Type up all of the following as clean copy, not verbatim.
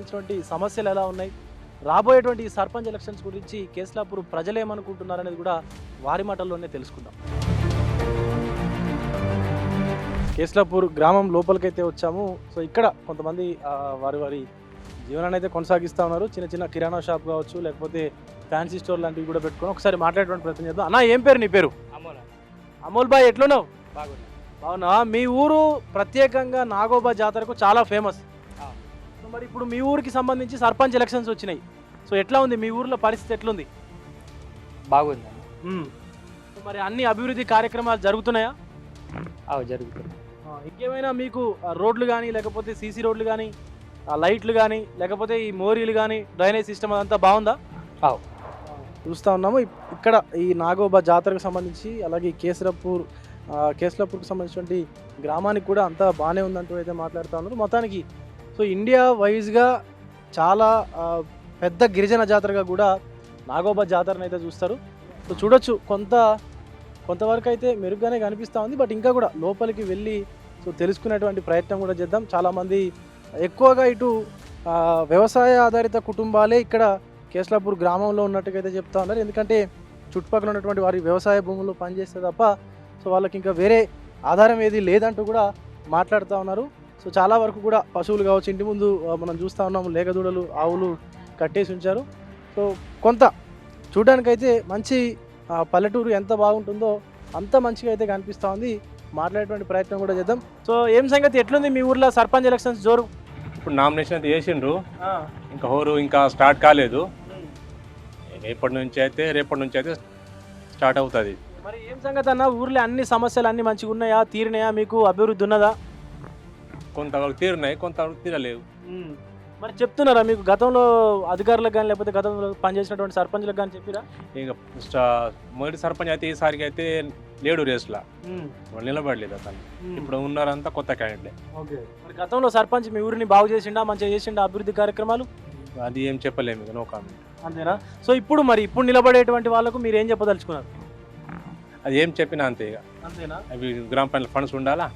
సంబంధించినటువంటి సమస్యలు ఎలా ఉన్నాయి, రాబోయేటువంటి ఈ సర్పంచ్ ఎలక్షన్స్ గురించి కేస్లాపూర్ ప్రజలు ఏమనుకుంటున్నారనేది కూడా వారి మాటల్లోనే తెలుసుకుందాం. కేస్లాపూర్ గ్రామం లోపలికైతే వచ్చాము. సో ఇక్కడ కొంతమంది వారి జీవనాన్ని అయితే కొనసాగిస్తూ ఉన్నారు. చిన్న చిన్న కిరాణా షాప్ కావచ్చు, లేకపోతే ఫ్యాన్సీ స్టోర్ లాంటివి కూడా పెట్టుకుని ఒకసారి మాట్లాడేటువంటి ప్రయత్నం చేద్దాం. అన్న, ఏం పేరు నీ పేరు? అమోల్ బాయ్, ఎట్లున్నావు? బాగున్నా. మీ ఊరు ప్రత్యేకంగా నాగోబా జాతరకు చాలా ఫేమస్. మరి ఇప్పుడు మీ ఊరికి సంబంధించి సర్పంచ్ ఎలక్షన్స్ వచ్చినాయి. సో ఎట్లా ఉంది మీ ఊర్లో పరిస్థితి, ఎట్లుంది? బాగుంది. మరి అన్ని అభివృద్ధి కార్యక్రమాలు జరుగుతున్నాయా? జరుగుతుంది. ఇంకేమైనా మీకు రోడ్లు కానీ, లేకపోతే సీసీ రోడ్లు కానీ, లైట్లు కానీ, లేకపోతే ఈ మోరీలు కానీ, డ్రైనేజ్ సిస్టమ్ అదంతా బాగుందా? చూస్తూ ఉన్నాము. ఇక్కడ ఈ నాగోబా జాతరకు సంబంధించి, అలాగే ఈ కేస్లాపూర్కి సంబంధించినటువంటి గ్రామానికి కూడా అంతా బాగానే ఉందంటూ అయితే మాట్లాడుతూ ఉన్నారు. మొత్తానికి సో ఇండియా వైజ్గా చాలా పెద్ద గిరిజన జాతరగా కూడా నాగోబా జాతరను అయితే చూస్తారు. సో చూడొచ్చు, కొంతవరకు అయితే మెరుగ్గానే కనిపిస్తూ ఉంది. బట్ ఇంకా కూడా లోపలికి వెళ్ళి సో తెలుసుకునేటువంటి ప్రయత్నం కూడా చేద్దాం. చాలామంది ఎక్కువగా ఇటు వ్యవసాయ ఆధారిత కుటుంబాలే ఇక్కడ కేస్లాపూర్ గ్రామంలో ఉన్నట్టుగా అయితే చెప్తా ఉన్నారు. ఎందుకంటే చుట్టుపక్కల ఉన్నటువంటి వారి వ్యవసాయ భూముల్లో పనిచేస్తే తప్ప సో వాళ్ళకి ఇంకా వేరే ఆధారం ఏది లేదంటూ కూడా మాట్లాడుతూ ఉన్నారు. సో చాలా వరకు కూడా పశువులు కావచ్చు, ఇంటి ముందు మనం చూస్తూ ఉన్నాము లేగదూడలు, ఆవులు కట్టేసి ఉంచారు. సో కొంత చూడడానికైతే మంచి పల్లెటూరు ఎంత బాగుంటుందో అంత మంచిగా అయితే కనిపిస్తూ ఉంది. మాట్లాడేటువంటి ప్రయత్నం కూడా చేద్దాం. సో ఏం సంగతి, ఎట్లుంది మీ ఊర్లో సర్పంచ్ ఎలక్షన్స్ జోరు? ఇప్పుడు నామినేషన్ అయితే చేసిండ్రు, ఇంకా స్టార్ట్ కాలేదు. రేపటి నుంచి అయితే స్టార్ట్ అవుతుంది. మరి ఏం సంగతి అన్న, ఊర్లో అన్ని సమస్యలు అన్ని మంచిగా ఉన్నాయా, తీరినాయా, మీకు అభివృద్ధి ఉన్నదా? కొంతవరకు తీరున్నాయి, కొంతవరకు తీరలేవు. మరి చెప్తున్నారా మీకు గతంలో అధికారులకు కానీ, లేకపోతే గతంలో పనిచేసినటువంటి సర్పంచ్లకు కానీ చెప్పిరా? ఇంకా మొదటి సర్పంచ్ అయితే ఈసారికి అయితే లేడు రేసులా, వాళ్ళు నిలబడలేదు అతను. ఇప్పుడు ఉన్నారంతా కొత్త క్యాండిడేట్. ఓకే. మరి గతంలో సర్పంచ్ మీ ఊరిని బాగు చేసిండా, మంచిగా చేసిండా అభివృద్ధి కార్యక్రమాలు? అది ఏం చెప్పలేము, ఇక నో కామెంట్. అంతేనా? సో ఇప్పుడు నిలబడేటువంటి వాళ్ళకు మీరు ఏం చెప్పదలుచుకున్నారు? అది ఏం చెప్పినా అంతే, ఇక అంతేనా? అవి గ్రామ పంచాయతీ ఫండ్స్ ఉండాలా.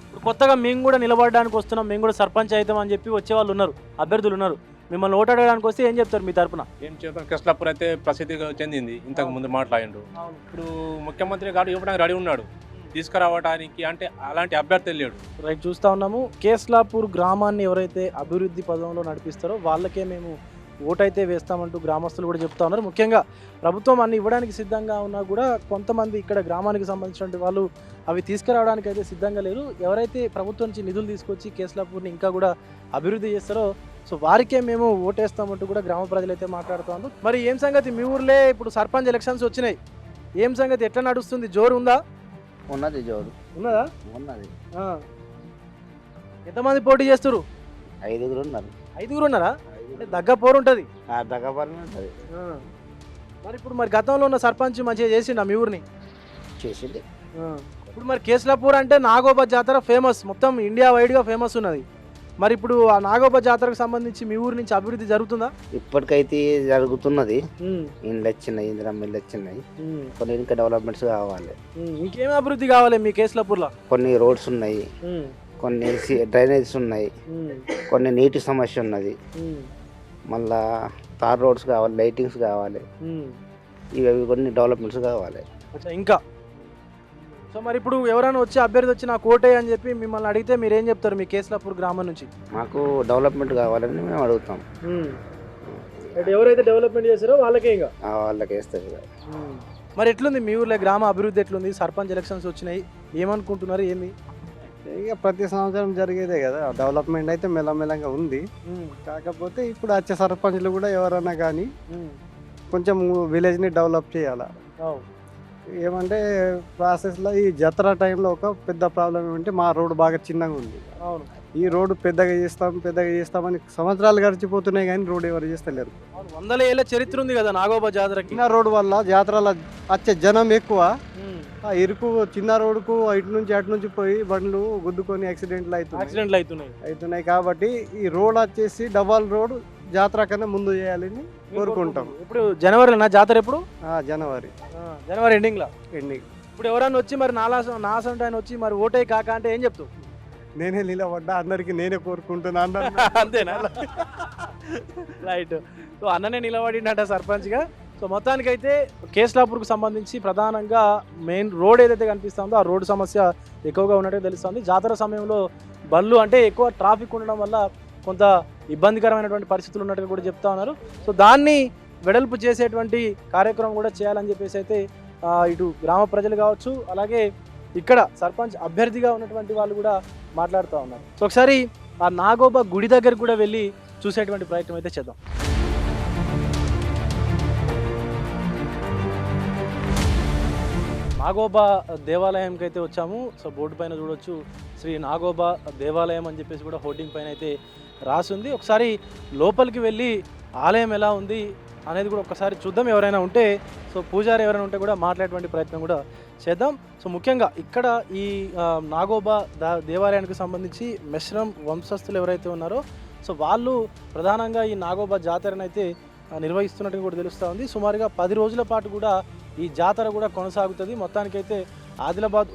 ఇప్పుడు కొత్తగా మేము కూడా నిలబడడానికి వస్తున్నాం, మేము కూడా సర్పంచ్ అవుతాం అని చెప్పి వచ్చే వాళ్ళు ఉన్నారు, అభ్యర్థులు ఉన్నారు. మిమ్మల్ని ఓటాడడానికి వస్తే ఏం చెప్తారు మీ తరపున? ఏం చెప్తారు, కేస్లాపూర్ అయితే ప్రసిద్ధిగా చెందింది. ఇంతకు ముందు మాట్లాడిండు. ఇప్పుడు ముఖ్యమంత్రి గారు ఇవ్వడానికి రెడీ ఉన్నాడు, తీసుకురావడానికి. అంటే అలాంటి అభ్యర్థి లేడు. రైట్, చూస్తూ ఉన్నాము. కేస్లాపూర్ గ్రామాన్ని ఎవరైతే అభివృద్ధి పదంలో నడిపిస్తారో వాళ్ళకే మేము ఓటైతే వేస్తామంటూ గ్రామస్తులు కూడా చెప్తా ఉన్నారు. ముఖ్యంగా ప్రభుత్వం అన్ని ఇవ్వడానికి సిద్ధంగా ఉన్నా కూడా కొంతమంది ఇక్కడ గ్రామానికి సంబంధించినటువంటి వాళ్ళు అవి తీసుకురావడానికి అయితే సిద్ధంగా లేరు. ఎవరైతే ప్రభుత్వం నుంచి నిధులు తీసుకొచ్చి కేస్లాపూర్ని ఇంకా కూడా అభివృద్ధి చేస్తారో సో వారికే మేము ఓటేస్తామంటూ కూడా గ్రామ ప్రజలు అయితే మాట్లాడుతూ ఉన్నారు. మరి ఏం సంగతి, మీ ఊర్లే ఇప్పుడు సర్పంచ్ ఎలక్షన్స్ వచ్చినాయి, ఏం సంగతి, ఎట్లా నడుస్తుంది? జోరు ఉందా? ఉన్నది, జోరు ఉన్నదా? ఉన్నది. ఎంతమంది పోటీ చేస్తారు? 5 ఉన్నారు. 5 ఉన్నారా? దగ్గ పోరు ఉంటుంది. ఉంటుంది. మరి ఇప్పుడు గతంలో ఉన్న సర్పంచ్ మంచిగా చేసిండా మీ ఊరిని? చేసింది. ఇప్పుడు మరి కేస్లాపూర్ అంటే నాగోబా జాతర ఫేమస్, మొత్తం ఇండియా వైడ్గా ఫేమస్ ఉన్నది. మరి ఇప్పుడు ఆ నాగోబా జాతరకు సంబంధించి మీ ఊరి నుంచి అభివృద్ధి జరుగుతుందా? ఇప్పటికైతే జరుగుతున్నది. ఇండ్లు వచ్చినాయి, ఇందిరమ్మ ఇల్లు వచ్చినాయి. కొన్ని ఇంకా డెవలప్మెంట్స్ కావాలి. ఇంకేం అభివృద్ధి కావాలి మీ కేస్లాపూర్లో? కొన్ని రోడ్స్ ఉన్నాయి, కొన్ని డ్రైనేజెస్ ఉన్నాయి, కొన్ని నీటి సమస్య ఉన్నది, మళ్ళా తార్ రోడ్స్ కావాలి, లైటింగ్స్ కావాలి, ఇవి కొన్ని డెవలప్మెంట్స్ కావాలి ఇంకా. సో మరి ఇప్పుడు ఎవరైనా వచ్చి అభ్యర్థి వచ్చి నాకు ఓటే అని చెప్పి మిమ్మల్ని అడిగితే మీరు ఏం చెప్తారు? మీ కేస్లాపూర్ గ్రామం నుంచి మాకు డెవలప్మెంట్ కావాలని మేము అడుగుతాం. ఎవరైతే డెవలప్మెంట్ చేస్తారో వాళ్ళకే ఇంకా వాళ్ళకి వేస్తారు. మరి ఎట్లుంది మీ ఊర్లో గ్రామ అభివృద్ధి ఎట్లుంది? సర్పంచ్ ఎలక్షన్స్ వచ్చినాయి, ఏమనుకుంటున్నారు? ఏంది ఇక ప్రతి సంవత్సరం జరిగేదే కదా, డెవలప్మెంట్ అయితే మెల్లమెల్లగా ఉంది. కాకపోతే ఇప్పుడు వచ్చే సర్పంచ్లు కూడా ఎవరన్నా కానీ కొంచెం విలేజ్ని డెవలప్ చేయాలి. ఏమంటే ప్రాసెస్లో ఈ జాతర టైంలో ఒక పెద్ద ప్రాబ్లం ఏమంటే మా రోడ్డు బాగా చిన్నగా ఉంది. ఈ రోడ్డు పెద్దగా చేస్తామని సంవత్సరాలు గడిచిపోతున్నాయి కానీ రోడ్డు ఎవరు చేస్తలేరు. 100 ఏళ్ళ చరిత్ర ఉంది కదా నాగోబా జాతరకి. చిన్న రోడ్డు వల్ల జాతరలో వచ్చే జనం ఎక్కువ, ఆ ఇరుకు చిన్న రోడ్డుకు ఇటు నుంచి అటు నుంచి పోయి బండ్లు గుద్దుకొని యాక్సిడెంట్లు అవుతున్నాయి. కాబట్టి ఈ రోడ్ వచ్చేసి డబల్ రోడ్ జాతర కన్నా ముందు చేయాలని కోరుకుంటాం. ఇప్పుడు జనవరిలో జాతర? ఎప్పుడు? జనవరి ఎండింగ్. ఇప్పుడు ఎవరైనా వచ్చి మరి నాసంటే ఆయన వచ్చి మరి ఓటే కాక అంటే ఏం చెప్తావు? నేనే నిలబడ్డా అందరికి నేనే కోరుకుంటున్నా అన్నారు. అంతేనా? రైట్. సో అన్ననే నిలబడిండట సర్పంచ్గా. సో మొత్తానికైతే కేస్లాపూర్కు సంబంధించి ప్రధానంగా మెయిన్ రోడ్ ఏదైతే కనిపిస్తుందో ఆ రోడ్డు సమస్య ఎక్కువగా ఉన్నట్టు తెలుస్తుంది. జాతర సమయంలో బండ్లు అంటే ఎక్కువ ట్రాఫిక్ ఉండడం వల్ల కొంత ఇబ్బందికరమైనటువంటి పరిస్థితులు ఉన్నట్టుగా కూడా చెప్తా ఉన్నారు. సో దాన్ని వెడల్పు చేసేటువంటి కార్యక్రమం కూడా చేయాలని చెప్పేసి అయితే ఇటు గ్రామ ప్రజలు కావచ్చు, అలాగే ఇక్కడ సర్పంచ్ అభ్యర్థిగా ఉన్నటువంటి వాళ్ళు కూడా మాట్లాడుతూ ఉన్నారు. సో ఒకసారి ఆ నాగోబా గుడి దగ్గరికి కూడా వెళ్ళి చూసేటువంటి ప్రయత్నం అయితే చేద్దాం. నాగోబా దేవాలయంకి అయితే వచ్చాము. సో బోర్డు పైన చూడొచ్చు శ్రీ నాగోబా దేవాలయం అని చెప్పేసి కూడా హోర్డింగ్ పైన అయితే రాసింది. ఒకసారి లోపలికి వెళ్ళి ఆలయం ఎలా ఉంది అనేది కూడా ఒకసారి చూద్దాం. ఎవరైనా ఉంటే సో పూజారి ఎవరైనా ఉంటే కూడా మాట్లాడేటువంటి ప్రయత్నం కూడా చేద్దాం. సో ముఖ్యంగా ఇక్కడ ఈ నాగోబా దేవాలయానికి సంబంధించి మెశ్రమ్ వంశస్థులు ఎవరైతే ఉన్నారో సో వాళ్ళు ప్రధానంగా ఈ నాగోబా జాతరను అయితే నిర్వహిస్తున్నట్టు కూడా తెలుస్తూ ఉంది. సుమారుగా 10 రోజుల పాటు కూడా ఈ జాతర కూడా కొనసాగుతుంది. మొత్తానికైతే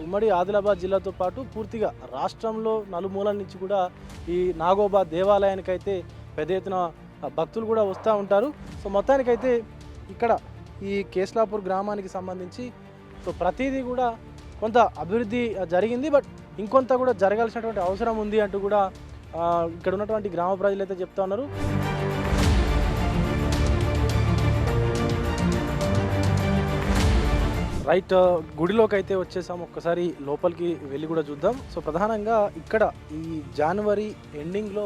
ఉమ్మడి ఆదిలాబాద్ జిల్లాతో పాటు పూర్తిగా రాష్ట్రంలో నలుమూలల నుంచి కూడా ఈ నాగోబా దేవాలయానికి అయితే పెద్ద ఎత్తున భక్తులు కూడా వస్తూ ఉంటారు. సో మొత్తానికైతే ఇక్కడ ఈ కేస్లాపూర్ గ్రామానికి సంబంధించి సో ప్రతిదీ కూడా కొంత అభివృద్ధి జరిగింది, బట్ ఇంకొంత కూడా జరగాల్సినటువంటి అవసరం ఉంది అంటూ కూడా ఇక్కడ ఉన్నటువంటి గ్రామ ప్రజలు అయితే చెప్తా ఉన్నారు. రైట్, గుడిలోకి అయితే వచ్చేసాం. ఒక్కసారి లోపలికి వెళ్ళి కూడా చూద్దాం. సో ప్రధానంగా ఇక్కడ ఈ జనవరి ఎండింగ్లో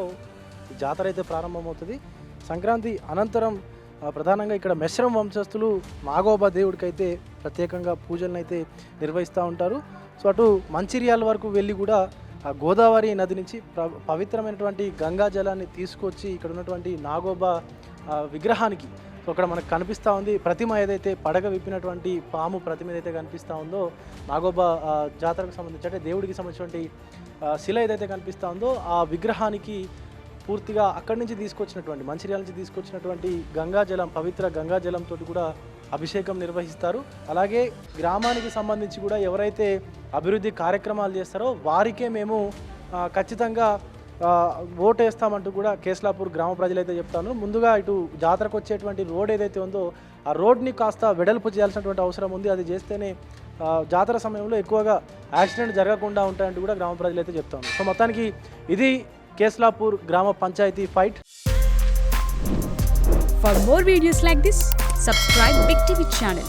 జాతర అయితే ప్రారంభమవుతుంది. సంక్రాంతి అనంతరం ప్రధానంగా ఇక్కడ మెశ్రమ్ వంశస్థులు నాగోబా దేవుడికి అయితే ప్రత్యేకంగా పూజలను అయితే నిర్వహిస్తూ ఉంటారు. సో అటు మంచిర్యాల వరకు వెళ్ళి కూడా గోదావరి నది నుంచి పవిత్రమైనటువంటి గంగా జలాన్ని తీసుకొచ్చి ఇక్కడ ఉన్నటువంటి నాగోబా విగ్రహానికి సో అక్కడ మనకు కనిపిస్తూ ఉంది ప్రతిమ, ఏదైతే పడగ విప్పినటువంటి పాము ప్రతిమ ఏదైతే కనిపిస్తూ ఉందో నాగోబా జాతరకు సంబంధించి అంటే దేవుడికి సంబంధించినటువంటి శిల ఏదైతే కనిపిస్తూ ఉందో ఆ విగ్రహానికి పూర్తిగా అక్కడి నుంచి తీసుకొచ్చినటువంటి మంచిర్యాల నుంచి తీసుకొచ్చినటువంటి గంగాజలం, పవిత్ర గంగాజలంతో కూడా అభిషేకం నిర్వహిస్తారు. అలాగే గ్రామానికి సంబంధించి కూడా ఎవరైతే అభివృద్ధి కార్యక్రమాలు చేస్తారో వారికే మేము ఖచ్చితంగా ఓటేస్తామంటూ కూడా కేస్లాపూర్ గ్రామ ప్రజలైతే చెప్తాను. ముందుగా ఇటు జాతరకు వచ్చేటువంటి రోడ్ ఏదైతే ఉందో ఆ రోడ్ని కాస్త వెడల్పు చేయాల్సినటువంటి అవసరం ఉంది. అది చేస్తేనే జాతర సమయంలో ఎక్కువగా యాక్సిడెంట్ జరగకుండా ఉంటాయంటూ కూడా గ్రామ ప్రజలైతే చెప్తాను. సో మొత్తానికి ఇది కేస్లాపూర్ గ్రామ panchayat fight. For more videos like this, subscribe Big TV channel.